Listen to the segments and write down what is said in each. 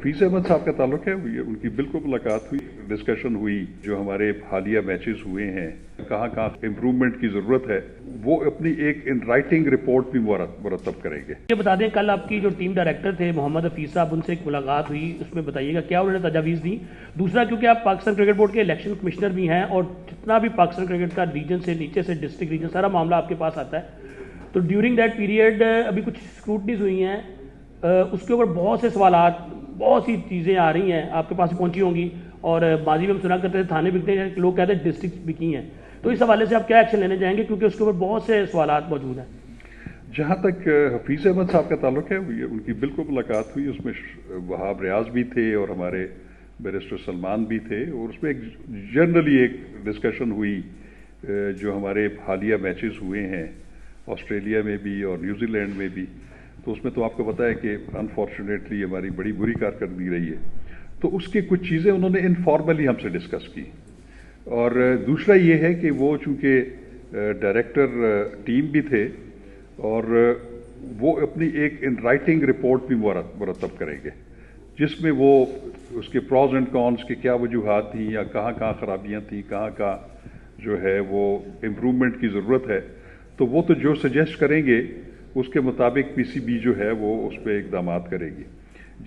हफीज़ अहमद साहब का ताल्लुक है, उनकी बिल्कुल मुलाकात हुई, डिस्कशन हुई, जो हमारे हालिया मैचेस हुए हैं, कहाँ कहाँ इम्प्रूवमेंट की ज़रूरत है, वो अपनी एक इन राइटिंग रिपोर्ट भी मुरतब करेंगे। ये बता दें, कल आपकी जो टीम डायरेक्टर थे मोहम्मद हफीज़ साहब, उनसे एक मुलाकात हुई, उसमें बताइएगा क्या उन्होंने तजावीज़ दी। दूसरा, क्योंकि आप पाकिस्तान क्रिकेट बोर्ड के इलेक्शन कमिश्नर भी हैं और जितना भी पाकिस्तान क्रिकेट का रीजन से नीचे से डिस्ट्रिक्ट रीजन सारा मामला आपके पास आता है, तो ड्यूरिंग दैट पीरियड अभी कुछ स्क्रूटनीज हुई हैं, उसके ऊपर बहुत से सवालात, बहुत सी चीज़ें आ रही हैं, आपके पास पहुंची होंगी। और माजी में हम सुना करते थे थाने बिकते हैं, लोग कहते हैं डिस्ट्रिक्ट बिकी हैं। तो इस हवाले से आप क्या एक्शन लेने जाएंगे, क्योंकि उसके ऊपर बहुत से सवालात मौजूद हैं। जहाँ तक हफीज़ अहमद साहब का ताल्लुक है, उनकी बिल्कुल मुलाकात हुई, उसमें वहाब रियाज भी थे और हमारे बैरिस्टर सलमान भी थे, और उसमें एक जनरली एक डिस्कशन हुई, जो हमारे हालिया मैचेस हुए हैं ऑस्ट्रेलिया में भी और न्यूजीलैंड में भी। तो उसमें तो आपको पता है कि अनफॉर्चुनेटली हमारी बड़ी बुरी कारकर्दगी रही है, तो उसकी कुछ चीज़ें उन्होंने इनफॉर्मली हमसे डिस्कस की। और दूसरा ये है कि वो चूँकि डायरेक्टर टीम भी थे और वो अपनी एक इन राइटिंग रिपोर्ट भी मुरतब करेंगे, जिसमें वो उसके प्रॉज एंड कॉन्स की क्या वजूहात थी, या कहाँ कहाँ खराबियाँ थी, कहाँ कहाँ जो है वो इम्प्रूवमेंट की ज़रूरत है। तो वो तो जो सजेस्ट करेंगे उसके मुताबिक पीसीबी जो है वो उस पर इक़दामात करेगी।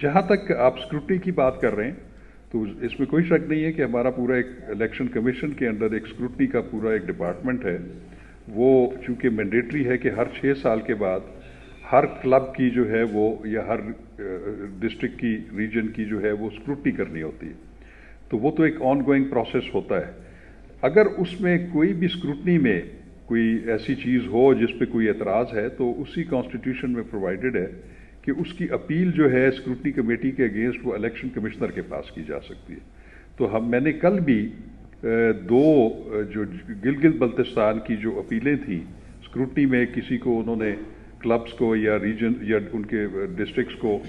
जहाँ तक आप स्क्रूटनी की बात कर रहे हैं, तो इसमें कोई शक नहीं है कि हमारा पूरा एक इलेक्शन कमीशन के अंदर एक स्क्रूटनी का पूरा एक डिपार्टमेंट है। वो चूँकि मैंडेटरी है कि हर 6 साल के बाद हर क्लब की जो है वो, या हर डिस्ट्रिक्ट की, रीजन की जो है वो स्क्रूटनी करनी होती है। तो वो तो एक ऑन गोइंग प्रोसेस होता है। अगर उसमें कोई भी स्क्रूटनी में कोई ऐसी चीज़ हो जिस पे कोई एतराज़ है, तो उसी कॉन्स्टिट्यूशन में प्रोवाइडेड है कि उसकी अपील जो है स्क्रूटनी कमेटी के अगेंस्ट वो इलेक्शन कमिश्नर के पास की जा सकती है। तो मैंने कल भी दो जो गिलगित बल्तिस्तान की जो अपीलें थी स्क्रूटनी में, किसी को उन्होंने क्लब्स को या रीजन या उनके डिस्ट्रिक्ट्स को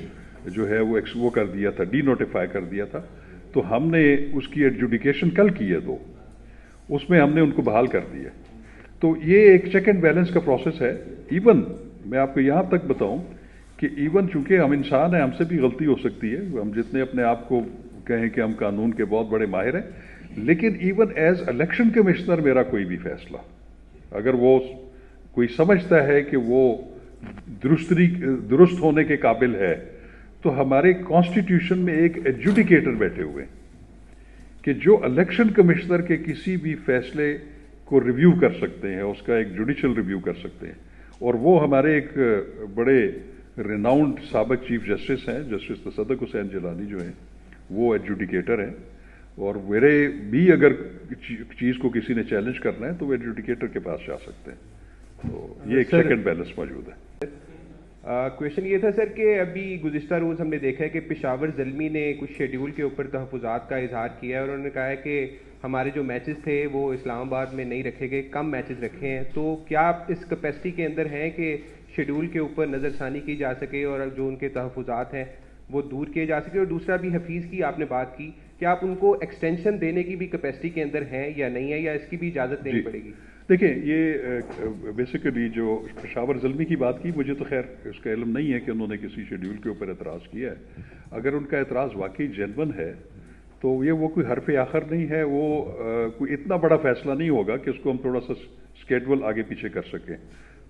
जो है वो कर दिया था, डी नोटिफाई कर दिया था। तो हमने उसकी एडजुडिकेशन कल की है, दो उसमें हमने उनको बहाल कर दिया। तो ये एक चेक एंड बैलेंस का प्रोसेस है। इवन मैं आपको यहाँ तक बताऊँ कि इवन चूंकि हम इंसान हैं, हमसे भी गलती हो सकती है, हम जितने अपने आप को कहें कि हम कानून के बहुत बड़े माहिर हैं, लेकिन इवन एज इलेक्शन कमिश्नर मेरा कोई भी फैसला अगर वो कोई समझता है कि वो दुरुस्त होने के काबिल है, तो हमारे कॉन्स्टिट्यूशन में एक एडजुडिकेटर बैठे हुए हैं कि जो इलेक्शन कमिश्नर के किसी भी फैसले को रिव्यू कर सकते हैं, उसका एक जुडिशल रिव्यू कर सकते हैं। और वो हमारे एक बड़े रिनाउंड साबिक चीफ जस्टिस हैं, जस्टिस तसद्दुक़ हुसैन जिलानी जो हैं, वो एडजुडिकेटर हैं। और मेरे भी अगर चीज़ को किसी ने चैलेंज करना है तो वो एडजुडिकेटर के पास जा सकते हैं। तो ये एक चेक एंड बैलेंस मौजूद है। क्वेश्चन ये था सर कि अभी गुज़िश्ता रोज़ हमने देखा है कि पेशावर ज़ल्मी ने कुछ शेड्यूल के ऊपर तहफ़्फ़ुज़ात का इजहार किया है, और उन्होंने कहा है कि हमारे जो मैचेस थे वो इस्लामाबाद में नहीं रखे गए, कम मैचेस रखे हैं। तो क्या आप इस कैपेसिटी के अंदर हैं कि शेड्यूल के ऊपर नज़रसानी की जा सके और जो उनके तहफ़्फ़ुज़ात हैं वो दूर किए जा सके? और दूसरा भी हफीज़ की आपने बात की, क्या आप उनको एक्सटेंशन देने की भी कैपेसिटी के अंदर हैं या नहीं है, या इसकी भी इजाज़त देनी पड़ेगी? देखिए, ये बेसिकली जो पेशावर ज़ल्मी की बात की, मुझे तो खैर उसका इल्म नहीं है कि उन्होंने किसी शेड्यूल के ऊपर एतराज़ किया है। अगर उनका एतराज़ वाकई जेन्युइन है तो ये वो कोई हरफ आखिर नहीं है, वो कोई इतना बड़ा फैसला नहीं होगा कि उसको हम थोड़ा सा स्केड्यूल आगे पीछे कर सकें।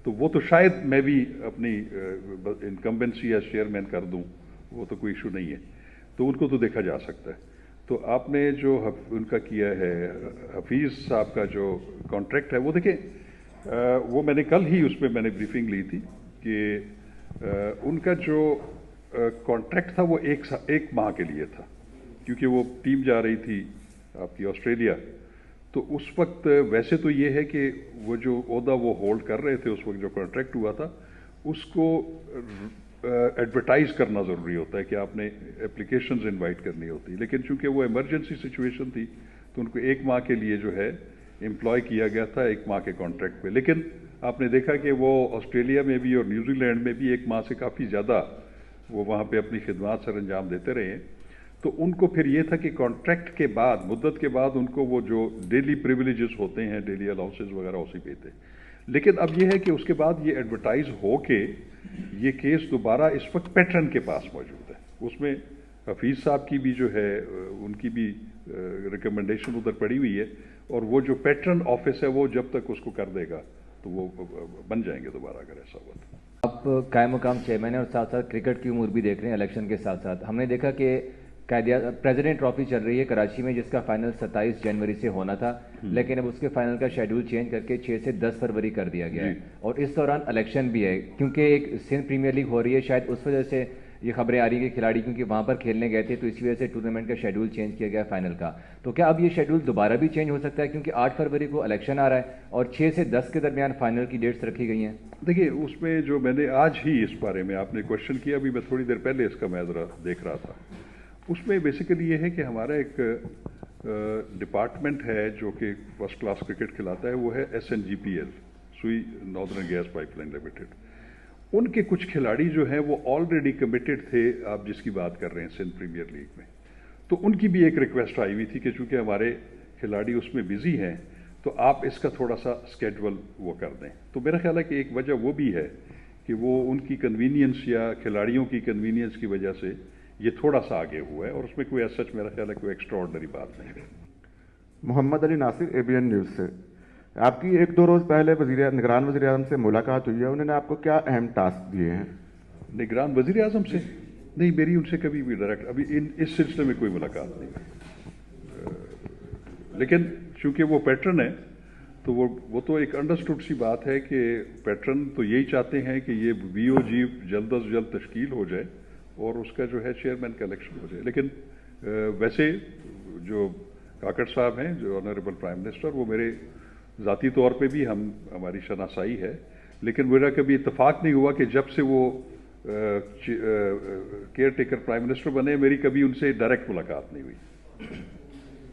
तो वो तो शायद मैं भी अपनी इनकम्बेंसी या चेयरमैन कर दूं, वो तो कोई इशू नहीं है। तो उनको तो देखा जा सकता है। तो आपने जो उनका किया है हफीज़ साहब का जो कॉन्ट्रैक्ट है, वो देखें, वो मैंने कल ही उस पर मैंने ब्रीफिंग ली थी कि उनका जो कॉन्ट्रैक्ट था वो एक माह के लिए था, क्योंकि वो टीम जा रही थी आपकी ऑस्ट्रेलिया। तो उस वक्त वैसे तो ये है कि वो जो ओहदा वो होल्ड कर रहे थे, उस वक्त जो कॉन्ट्रैक्ट हुआ था उसको एडवर्टाइज करना ज़रूरी होता है कि आपने एप्लीकेशंस इनवाइट करनी होती है। लेकिन चूंकि वो इमरजेंसी सिचुएशन थी तो उनको एक माह के लिए जो है एम्प्लॉय किया गया था, एक माह के कॉन्ट्रैक्ट पे। लेकिन आपने देखा कि वो ऑस्ट्रेलिया में भी और न्यूजीलैंड में भी एक माह से काफ़ी ज़्यादा वो वहाँ पे अपनी खिदमात सर अंजाम देते रहे हैं। तो उनको फिर ये था कि कॉन्ट्रैक्ट के बाद, मुद्दत के बाद, उनको वो जो डेली प्रिविलेजेस होते हैं, डेली अलाउंसेस वगैरह उसी पे थे। लेकिन अब ये है कि उसके बाद ये एडवर्टाइज हो के ये केस दोबारा इस वक्त पैटर्न के पास मौजूद है। उसमें حفیظ صاحب کی بھی جو ہے ان کی بھی ریکمنڈیشن ادھر پڑی ہوئی ہے، اور وہ جو پیٹرن آفس ہے وہ جب تک اس کو کر دے گا تو وہ بن جائیں گے دوبارہ اگر ایسا ہوا تو۔ آپ قائم مقام چیئرمین ہیں اور ساتھ ساتھ کرکٹ کی امور بھی دیکھ رہے ہیں الیکشن کے ساتھ ساتھ۔ ہم نے دیکھا کہ پریزیڈنٹ ٹرافی چل رہی ہے کراچی میں، جس کا فائنل 27 جنوری سے ہونا تھا، لیکن اب اس کے فائنل کا شیڈول چینج کر کے 6 سے 10 فروری کر دیا گیا ہے، اور اس دوران الیکشن بھی ہے کیونکہ ایک سندھ پریمیئر لیگ ہو رہی ہے، شاید اس وجہ سے یہ خبریں آ رہی ہیں کہ کھلاڑی کیونکہ وہاں پر کھیلنے گئے تھے تو اسی وجہ سے ٹورنامنٹ کا شیڈول چینج کیا گیا فائنل کا۔ تو کیا اب یہ شیڈول دوبارہ بھی چینج ہو سکتا ہے کیونکہ 8 فروری کو الیکشن آ رہا ہے اور 6 سے 10 کے درمیان فائنل کی ڈیٹس رکھی گئی ہیں؟ دیکھیے اس میں جو میں نے آج ہی اس بارے میں آپ نے کوشچن کیا، ابھی میں تھوڑی دیر پہلے اس کا میں ذرا دیکھ رہا تھا، اس میں بیسیکلی یہ ہے کہ ہمارا ایک ڈپارٹمنٹ ہے جو کہ فرسٹ کلاس کرکٹ کھلاتا ہے، وہ ہے SNGPL، سوئی ناردرن گیس پائپ لائن لمیٹڈ۔ ان کے کچھ کھلاڑی جو ہیں وہ آلریڈی کمیٹڈ تھے، آپ جس کی بات کر رہے ہیں سندھ پریمیئر لیگ میں، تو ان کی بھی ایک ریکویسٹ آئی ہوئی تھی کہ چونکہ ہمارے کھلاڑی اس میں بزی ہیں تو آپ اس کا تھوڑا سا اسکیڈول وہ کر دیں۔ تو میرا خیال ہے کہ ایک وجہ وہ بھی ہے کہ وہ ان کی کنوینئنس یا کھلاڑیوں کی کنوینئنس کی وجہ سے یہ تھوڑا سا آگے ہوا ہے، اور اس میں کوئی سچ میرا خیال ہے کوئی ایکسٹرا آرڈنری بات نہیں ہے۔ محمد علی ناصر ABN نیوز سے۔ آپ کی 1-2 روز پہلے نگران وزیر اعظم سے ملاقات ہوئی ہے، انہوں نے آپ کو کیا اہم ٹاسک دیے ہیں؟ نگران وزیر اعظم سے نہیں، میری ان سے کبھی بھی ڈائریکٹ ابھی اس سلسلے میں کوئی ملاقات نہیں ہے، لیکن چونکہ وہ پیٹرن ہے تو وہ تو ایک انڈرسٹوڈ سی بات ہے کہ پیٹرن تو یہی چاہتے ہیں کہ یہ BOG جلد از جلد تشکیل ہو جائے اور اس کا جو ہے چیئرمین کا الیکشن ہو جائے۔ لیکن ویسے جو کاکڑ صاحب ہیں، جو آنریبل پرائم منسٹر، وہ میرے ذاتی طور پہ بھی ہماری شناسائی ہے، لیکن میرا کبھی اتفاق نہیں ہوا کہ جب سے وہ کیئر ٹیکر پرائم منسٹر بنے میری کبھی ان سے ڈائریکٹ ملاقات نہیں ہوئی۔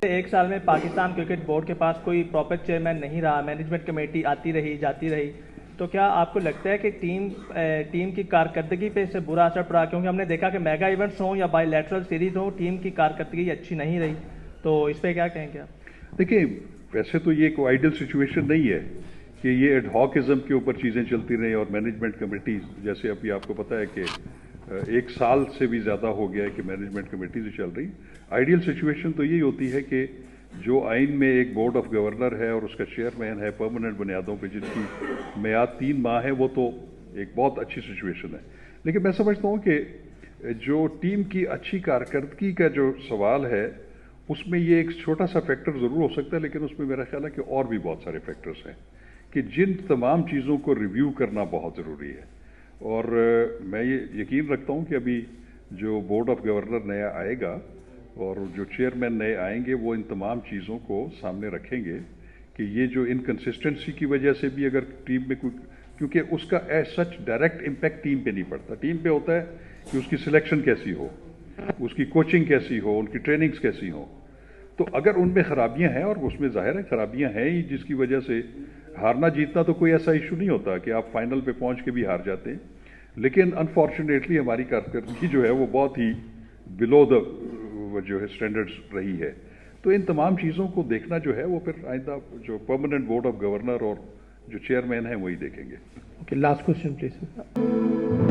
ایک سال میں پاکستان کرکٹ بورڈ کے پاس کوئی پراپر چیئرمین نہیں رہا، مینجمنٹ کمیٹی آتی رہی جاتی رہی، تو کیا آپ کو لگتا ہے کہ ٹیم کی کارکردگی پہ اس سے برا اثر پڑا؟ کیونکہ ہم نے دیکھا کہ میگا ایونٹس ہوں یا بائی لیٹرل سیریز ہوں، ٹیم کی کارکردگی اچھی نہیں رہی، تو اس پہ کیا کہیں گے آپ؟ دیکھیں ویسے تو یہ کوئی آئیڈل سچویشن نہیں ہے کہ یہ ایڈ ہاکزم کے اوپر چیزیں چلتی رہیں، اور مینجمنٹ کمیٹیز جیسے ابھی آپ کو پتہ ہے کہ 1 سال سے بھی زیادہ ہو گیا ہے کہ مینجمنٹ کمیٹیز چل رہی۔ آئیڈیل سچویشن تو یہی ہوتی ہے کہ جو آئین میں ایک بورڈ آف گورنر ہے اور اس کا چیئرمین ہے پرماننٹ بنیادوں پہ، جن کی میعاد 3 ماہ ہے، وہ تو ایک بہت اچھی سچویشن ہے۔ لیکن میں سمجھتا ہوں کہ جو ٹیم کی اچھی کارکردگی کا جو سوال ہے اس میں یہ ایک چھوٹا سا فیکٹر ضرور ہو سکتا ہے، لیکن اس میں میرا خیال ہے کہ اور بھی بہت سارے فیکٹرز ہیں کہ جن تمام چیزوں کو ریویو کرنا بہت ضروری ہے، اور میں یہ یقین رکھتا ہوں کہ ابھی جو بورڈ آف گورنر نیا آئے گا اور جو چیئرمین نئے آئیں گے وہ ان تمام چیزوں کو سامنے رکھیں گے کہ یہ جو انکنسسٹنسی کی وجہ سے بھی اگر ٹیم میں کوئی، کیونکہ اس کا as such direct impact team پہ نہیں پڑتا، ٹیم پہ ہوتا ہے کہ اس کی سلیکشن کیسی ہو، اس کی کوچنگ کیسی ہو، ان کی ٹریننگز کیسی ہوں، تو اگر ان میں خرابیاں ہیں، اور اس میں ظاہر ہے خرابیاں ہیں ہی، جس کی وجہ سے ہارنا جیتنا تو کوئی ایسا ایشو نہیں ہوتا کہ آپ فائنل پہ پہنچ کے بھی ہار جاتے ہیں، لیکن انفارچونیٹلی ہماری کارکردگی جو ہے وہ بہت ہی بلو دا جو ہے اسٹینڈرڈز رہی ہے۔ تو ان تمام چیزوں کو دیکھنا جو ہے وہ پھر آئندہ جو پرماننٹ بورڈ آف گورنر اور جو چیئرمین ہیں وہی دیکھیں گے۔ Okay, last question please.